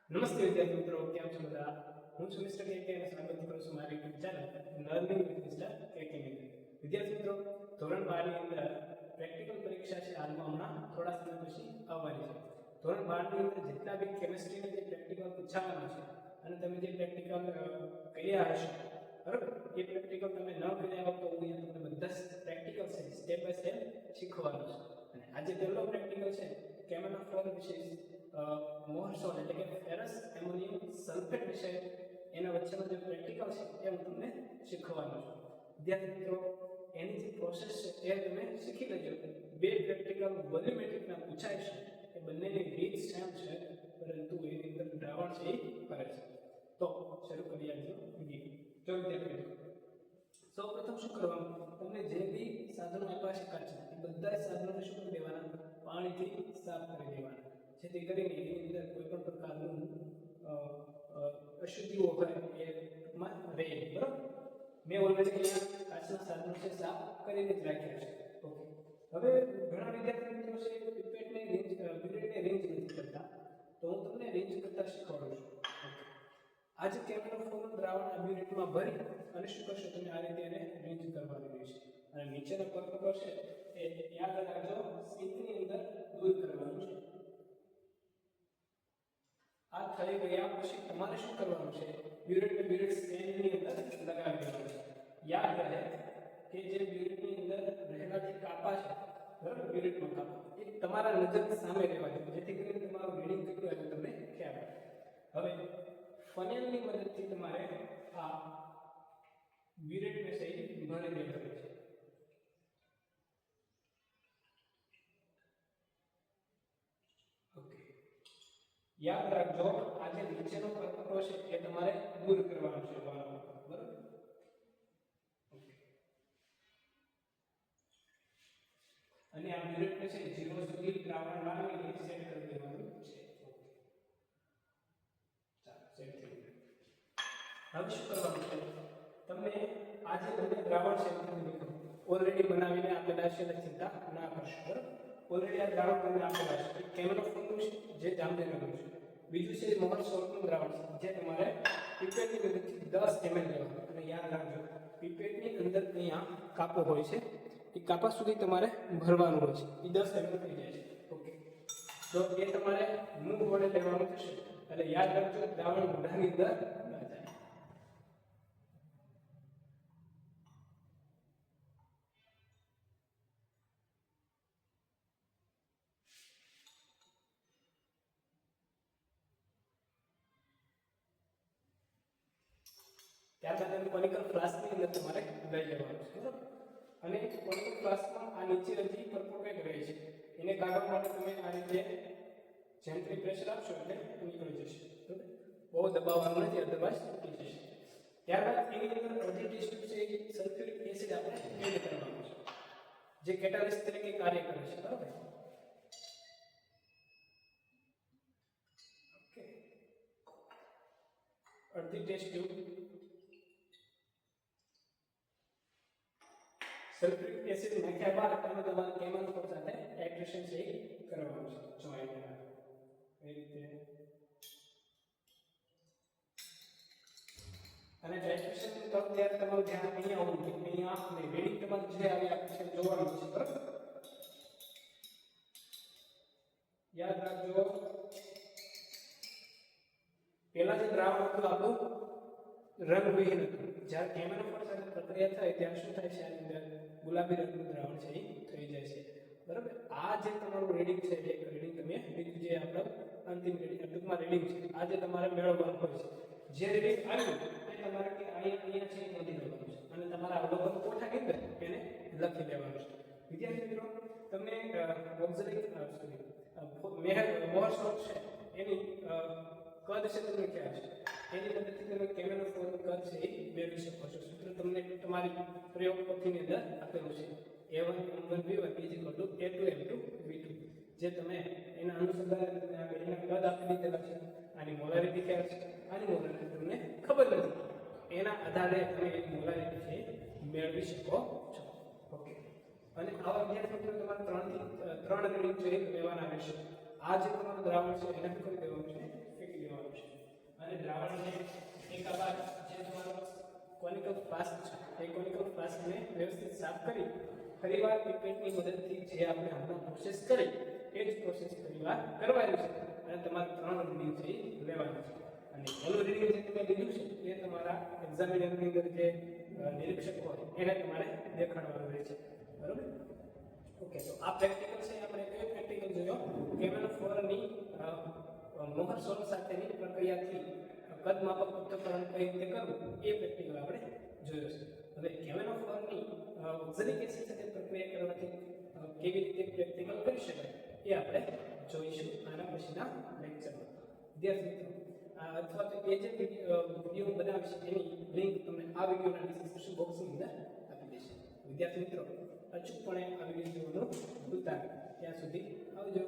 નમસ્તે વિદ્યાર્થી મિત્રો, કેમ છો બધા? હું છું મિસ્ટર કેકે અને સ્વાગત કરું છું મારી YouTube channel learning with mister KK ની. વિદ્યાર્થી મિત્રો, ધોરણ 12 ની અંદર પ્રેક્ટિકલ પરીક્ષા છે હાલમાં હમણાં થોડા સમય પછી આવવાની છે. ધોરણ 12 ની અંદર જેટલા બી કેમિસ્ટ્રીના જે પ્રેક્ટિકલ પૂછાવાના છે અને તમે જે પ્રેક્ટિકલ કર્યા હશે, બરાબર, એ પ્રેક્ટિકલ તમે ન કર્યા હો તો હું અહીંયા તમને બધા પ્રેક્ટિકલ છે સ્ટેપ બાય સ્ટેપ શીખવાનું છે. અને આજે પહેલો પ્રેક્ટિકલ છે કેમેનોફોર વિશે, મોહરસોલ એટલે કે ફેરસ એમોનિયમ સલ્ફેટ વિશે એના વચ્ચેનો જે પ્રેક્ટિકલ છે એ હું તમને શીખવવાનો છું. વિદ્યાર્થી મિત્રો, એની જે પ્રોસેસ છે એ તમે શીખી લેજો. બે પ્રેક્ટિકલ વોલ્યુમેટ્રિકના પૂછાય છે, એ બંનેની રીત સેમ છે, પરંતુ એની અંદર દ્રાવણ છે એ ફરક છે. તો શરૂ કરીએ આજનો વિડીયો. જો વિદ્યાર્થી મિત્રો, સૌ પ્રથમ શું કરવાનું, તમને જે બી સાધનો આપ્યા છે કાચના, એ બધા સાધનોને શું કરી દેવાના? પાણીથી સાફ કરી દેવાના, જેથી કરીને એની અંદર કોઈ પણ પ્રકારનું અશુદ્ધિઓ હોય એ ટૂંકમાં રહે. બરાબર, મેં ઓલરેડી અહીંયા કાચના સાધનો છે સાફ કરીને જ રાખ્યા છે. ઓકે, હવે ઘણા વિદ્યાર્થી મિત્રો છે પિપેટને રેન્જ નથી કરતા, તો હું તમને રેન્જ કરતા શીખવાડું છું. આજે કેમેનોફોરનું દ્રાવણ આ યુનિટમાં ભરી અને શું કરશો, તમે આ રીતે એને રેન્જ કરવાની રહેશે. અને નીચેનો કર્કરો છે એ યાદ રાખજો, સિંકની અંદર દૂર કરવાનું છે. આ થઈ ગયા પછી તમારે શું કરવાનું છે? બ્યુરેટ સ્ટેન્ડની અંદર લગાવી દેવાનું છે. યાદ રહે કે જે બ્યુરેટની અંદર રહેલા જે કાપા છે, બરાબર, બ્યુરેટનો કાપા એ તમારા નજરની સામે રહેવા જોઈએ, જેથી કરીને તમારું રીડિંગ કેટલું આવ્યું તમને ખ્યાલ આવે. હવે ફનેલની મદદથી તમારે આ બ્યુરેટને સહી ભરી દેવાનું છે. ઓકે, યાદ રાખજો, આ જે નીચેનો કર્કરો છે એ તમારે દૂર કરવાનો છે વારંવાર, બરાબર. ઓકે, અને આ બ્યુરેટને છે 0 સુધી દ્રાવણ લાવીને સેટ કરી દેવાનું છે. ઓકે, ચાલો સેટ થઈ ગયું. હવે શું કરવાનું છે? તમને આ જે બંને દ્રાવણ છે ઓલરેડી બનાવીને આપેલા છે એટલે ચિંતા ના કરશો, બરાબર. ઓલરેડી આ દ્રાવણ તમને આપેલા છે. કેમેનોફોરનું છે જે જામનગરનું છે, બીજું છે મોહરસોલનું દ્રાવણ છે જે તમારે પીપેટની મદદથી 10 ml લેવાનું. અને યાદ રાખજો, પીપેટની અંદર અહીંયા કાપો હોય છે, એ કાપા સુધી તમારે ભરવાનું હોય છે, એ 10 ml થઈ જાય છે. ઓકે, તો એ તમારે મૂળ વડે લેવાનું થશે, એટલે યાદ રાખજો દ્રાવણ મોઢાની અંદર ન જાય. ત્યારબાદ એને કોનિકલ ફ્લાસ્કની અંદર તમારે લઈ લેવાનું છે, બરાબર. અને કોનિકલ ફ્લાસ્કમાં આ નીચે હજી પર્પલ કંઈક રહે છે, એને કાઢવા માટે તમે આ રીતે જેન્ટલી પ્રેશર આપશો એટલે નીકળી જશે, બરાબર. બહુ દબાવવાનું નથી, અધરવાઇઝ તૂટી જશે. ત્યારબાદ એની અંદર અડધી ટીસ્પૂન છે સલ્ફ્યુરિક એસિડ આપણે એડ કરવાનું છે, જે કેટાલિસ્ટ તરીકે કાર્ય કરે છે, બરાબર. ઓકે, અડધી ટેસ્ટ ટ્યુબ સલ્ફ્યુરિક એસિડ નાખ્યા બાદ તમે તમારે કેમેનોફોર સાથે ટાઇટ્રેશન છે કરવાનું છે. જોઈન્ટ એ રીતે, અને ટાઇટ્રેશન તરફ ત્યારે તમારું ધ્યાન અહીંયા હોવું જોઈએ, અહીંયા અને રીડિંગ તમારે જે આવી આપી છે જોવાનું છે, બરાબર. યાદ રાખજો, પહેલા જે દ્રાવણ હતું આપણું રંગવિહીન હતું, જ્યારે કેમેનોફોર સાથે પ્રક્રિયા થાય ત્યારે શું થાય છે? આની અંદર ગુલાબી રંગનું દ્રાવણ છે એ થઈ જાય છે, બરાબર. આ જે તમારું રીડિંગ છે, એક રીડિંગ તમે બીજું જે આપણું અંતિમ રીડિંગ ટૂંકમાં રીડિંગ છે, આ જે તમારે મેળવવાનું હોય છે, જે રીડિંગ આવ્યું એ તમારે કે અહીંયા છે એ નોંધી લેવાનું છે, અને તમારા અવલોકન કોઠાની અંદર એને લખી દેવાનું છે. વિદ્યાર્થી મિત્રો, તમને મોહરસોલ છે એની કદ છે તમને ખ્યાલ છે, એની મદદથી તમે કેમેનોફોરનું કદ છે એ મેળવી શકો છો. સૂત્ર તમને તમારી પ્રયોગ પોથીની અંદર આપેલું છે, A1 M1 V1 A2 M2 V2, જે તમે એના અનુસંધાને તમને આ બેના કદ આપી દીધેલા છે. આની મોલારિટી ખ્યાલ છે, આની મોલારિટી તમને ખબર નથી, એના આધારે તમે એની મોલારિટી છે મેળવી શકો છો. ઓકે, અને આવા વિદ્યાર્થીઓ તમારે 3 રીડિંગ છે લેવાના રહેશે. આ જે તમારું દ્રાવણ છે એને કરી દેવાનું છે, ફેંકી દેવાનું છે. કોનિકલ ફ્લાસ્ક છે એ કોનિકલ ફ્લાસ્કને વ્યવસ્થિત સાફ કરી ફરીવાર પિપેટની મદદથી જે આપણે હમણાં પ્રોસેસ કરી એ જ પ્રોસેસ ફરીવાર કરવાની છે અને તમારે 3 રીડિંગ છે એ લેવાનું છે અને પહેલું રીડિંગ જે તમે લીધું છે એ તમારા એક્ઝામિનરની અંદર જે નિરીક્ષક હોય એને તમારે દેખાડવાનું રહે છે બરોબર ઓકે તો આ પ્રેક્ટિકલ છે આપણે કયો પ્રેક્ટિકલ જોયો કેમેનોફોરની મોહર સોલ સાથેની પ્રક્રિયાથી કદ માપક પૃથ્થકરણ કઈ રીતે કરવું એ પ્રેક્ટિકલ આપણે જોયો છે હવે કેમેનોફોરની ઓક્ઝેલિક એસિડ સાથે પ્રક્રિયા કરવાથી કેવી રીતે પ્રેક્ટિકલ કરી શકાય એ આપણે જોઈશું આના પછીના લેક્ચરમાં વિદ્યાર્થી મિત્રો અથવા તો એ જે વિડીયો બનાવીશ એની લિંક તમને આ વિડીયોના ડિસ્ક્રિપ્શન બોક્સની અંદર આપી દઈશ વિદ્યાર્થી મિત્રો અચૂકપણે આ વિડીયો જોવાનું ભૂલતા નહીં ત્યાં સુધી આવજો